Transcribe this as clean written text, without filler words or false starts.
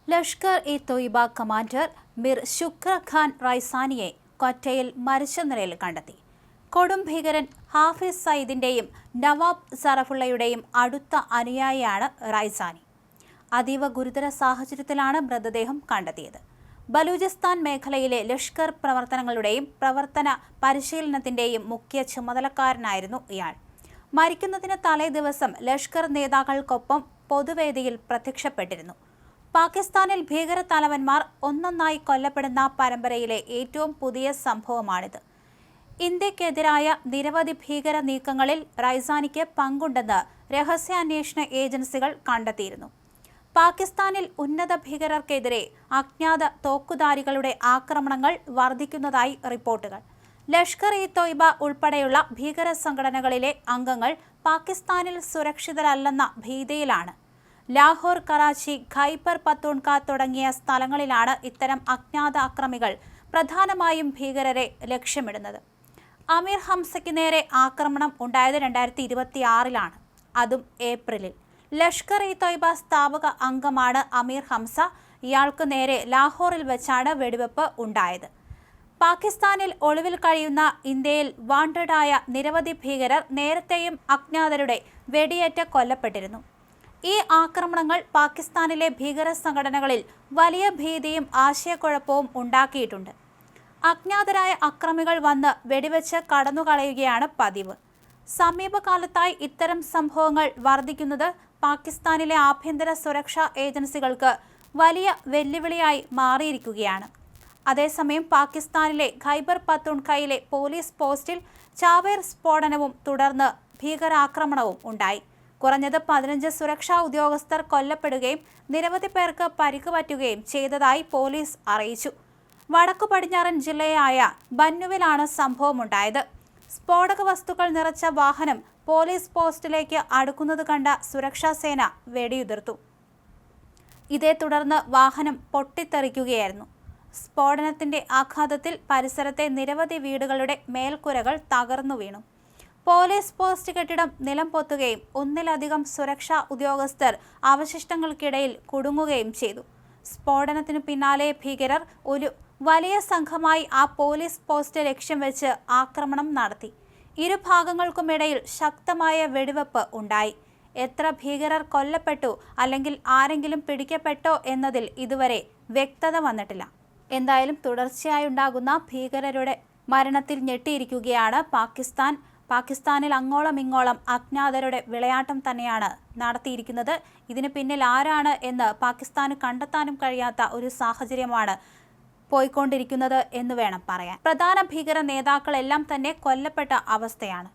Lashkar-e-Taiba commander Mir ശുക്ര Khan റൈസാനിയെ ക്വറ്റയിൽ മരിച്ച നിലയിൽ കണ്ടെത്തി. കൊടും ഭീകരൻ ഹാഫിസ് സയ്യിദിന്റെയും നവാബ് സറഫുള്ളയുടെയും അടുത്ത അനുയായിയാണ് റൈസാനി. അതീവ ഗുരുതര സാഹചര്യത്തിലാണ് മൃതദേഹം കണ്ടെത്തിയത്. ബലൂചിസ്ഥാൻ മേഖലയിലെ ലഷ്കർ പ്രവർത്തനങ്ങളുടെയും പ്രവർത്തന പരിശീലനത്തിന്റെയും മുഖ്യ ചുമതലക്കാരനായിരുന്നു ഇയാൾ. മരിക്കുന്നതിന് തലേ ദിവസം ലഷ്കർ നേതാക്കൾക്കൊപ്പം പൊതുവേദിയിൽ പ്രത്യക്ഷപ്പെട്ടിരുന്നു. പാകിസ്ഥാനിൽ ഭീകര തലവന്മാർ ഒന്നൊന്നായി കൊല്ലപ്പെടുന്ന പരമ്പരയിലെ ഏറ്റവും പുതിയ സംഭവമാണിത്. ഇന്ത്യക്കെതിരായ നിരവധി ഭീകര നീക്കങ്ങളിൽ റൈസാനിക്ക് പങ്കുണ്ടെന്ന് രഹസ്യാന്വേഷണ ഏജൻസികൾ കണ്ടെത്തിയിരുന്നു. പാകിസ്ഥാനിൽ ഉന്നത ഭീകരർക്കെതിരെ അജ്ഞാത തോക്കുധാരികളുടെ ആക്രമണങ്ങൾ വർദ്ധിക്കുന്നതായി റിപ്പോർട്ടുകൾ. ലഷ്കർ-ഇ-തൊയ്ബ ഉൾപ്പെടെയുള്ള ഭീകര സംഘടനകളിലെ അംഗങ്ങൾ പാകിസ്ഥാനിൽ സുരക്ഷിതരല്ലെന്ന ഭീതിയിലാണ്. ലാഹോർ, കറാച്ചി, ഖൈബർ പത്തൂൺഖ തുടങ്ങിയ സ്ഥലങ്ങളിലാണ് ഇത്തരം അജ്ഞാത അക്രമികൾ പ്രധാനമായും ഭീകരരെ ലക്ഷ്യമിടുന്നത്. അമീർ ഹംസയ്ക്ക് നേരെ ആക്രമണം ഉണ്ടായത് 2026-ലാണ്, അതും ഏപ്രിലിൽ. ലഷ്കർ-ഇ-തൊയ്ബ സ്ഥാപക അംഗമാണ് അമീർ ഹംസ. ഇയാൾക്ക് നേരെ ലാഹോറിൽ വെച്ചാണ് വെടിവെപ്പ് ഉണ്ടായത്. പാകിസ്ഥാനിൽ ഒളിവിൽ കഴിയുന്ന ഇന്ത്യയിൽ വാണ്ടഡായ നിരവധി ഭീകരർ നേരത്തെയും അജ്ഞാതരുടെ വെടിയേറ്റ് കൊല്ലപ്പെട്ടിരുന്നു. ഈ ആക്രമണങ്ങൾ പാകിസ്ഥാനിലെ ഭീകര സംഘടനകളിൽ വലിയ ഭീതിയും ആശയക്കുഴപ്പവും ഉണ്ടാക്കിയിട്ടുണ്ട്. അജ്ഞാതരായ അക്രമികൾ വന്ന് വെടിവെച്ച് കടന്നുകളയുകയാണ് പതിവ്. സമീപകാലത്തായി ഇത്തരം സംഭവങ്ങൾ വർദ്ധിക്കുന്നത് പാകിസ്ഥാനിലെ ആഭ്യന്തര സുരക്ഷാ ഏജൻസികൾക്ക് വലിയ വെല്ലുവിളിയായി മാറിയിരിക്കുകയാണ്. അതേസമയം പാകിസ്ഥാനിലെ ഖൈബർ പത്തൂൺഖയിലെ പോലീസ് പോസ്റ്റിൽ ചാവേർ സ്ഫോടനവും തുടർന്ന് ഭീകരാക്രമണവും ഉണ്ടായി. കുറഞ്ഞത് 15 സുരക്ഷാ ഉദ്യോഗസ്ഥർ കൊല്ലപ്പെടുകയും നിരവധി പേർക്ക് പരിക്ക് പറ്റുകയും ചെയ്തതായി പോലീസ് അറിയിച്ചു. വടക്കു പടിഞ്ഞാറൻ ജില്ലയായ ബന്നുവിലാണ് സംഭവമുണ്ടായത്. സ്ഫോടക വസ്തുക്കൾ നിറച്ച വാഹനം പോലീസ് പോസ്റ്റിലേക്ക് അടുക്കുന്നത് കണ്ട സുരക്ഷാ സേന വെടിയുതിർത്തു. ഇതേ തുടർന്ന് വാഹനം പൊട്ടിത്തെറിക്കുകയായിരുന്നു. സ്ഫോടനത്തിന്റെ ആഘാതത്തിൽ പരിസരത്തെ നിരവധി വീടുകളുടെ മേൽക്കൂരകൾ തകർന്നു വീണു. പോലീസ് പോസ്റ്റ് കെട്ടിടം നിലം പൊത്തുകയും ഒന്നിലധികം സുരക്ഷാ ഉദ്യോഗസ്ഥർ അവശിഷ്ടങ്ങൾക്കിടയിൽ കുടുങ്ങുകയും ചെയ്തു. സ്ഫോടനത്തിനു പിന്നാലെ ഭീകരർ ഒരു വലിയ സംഘമായി ആ പോലീസ് പോസ്റ്റ് ലക്ഷ്യം വെച്ച് ആക്രമണം നടത്തി. ഇരുഭാഗങ്ങൾക്കുമിടയിൽ ശക്തമായ വെടിവെപ്പ് ഉണ്ടായി. എത്ര ഭീകരർ കൊല്ലപ്പെട്ടു അല്ലെങ്കിൽ ആരെങ്കിലും പിടിക്കപ്പെട്ടോ എന്നതിൽ ഇതുവരെ വ്യക്തത വന്നിട്ടില്ല. എന്തായാലും തുടർച്ചയായുണ്ടാകുന്ന ഭീകരരുടെ മരണത്തിൽ ഞെട്ടിയിരിക്കുകയാണ് പാകിസ്ഥാൻ. പാകിസ്ഥാനിൽ അങ്ങോളം ഇങ്ങോളം അജ്ഞാതരുടെ വിളയാട്ടം തന്നെയാണ് നടത്തിയിരിക്കുന്നത്. ഇതിന് പിന്നിൽ ആരാണ് എന്ന് പാകിസ്ഥാന് കണ്ടെത്താനും കഴിയാത്ത ഒരു സാഹചര്യമാണ് പോയിക്കൊണ്ടിരിക്കുന്നത് എന്ന് വേണം പറയാൻ. പ്രധാന ഭീകര നേതാക്കളെല്ലാം തന്നെ കൊല്ലപ്പെട്ട അവസ്ഥയാണ്.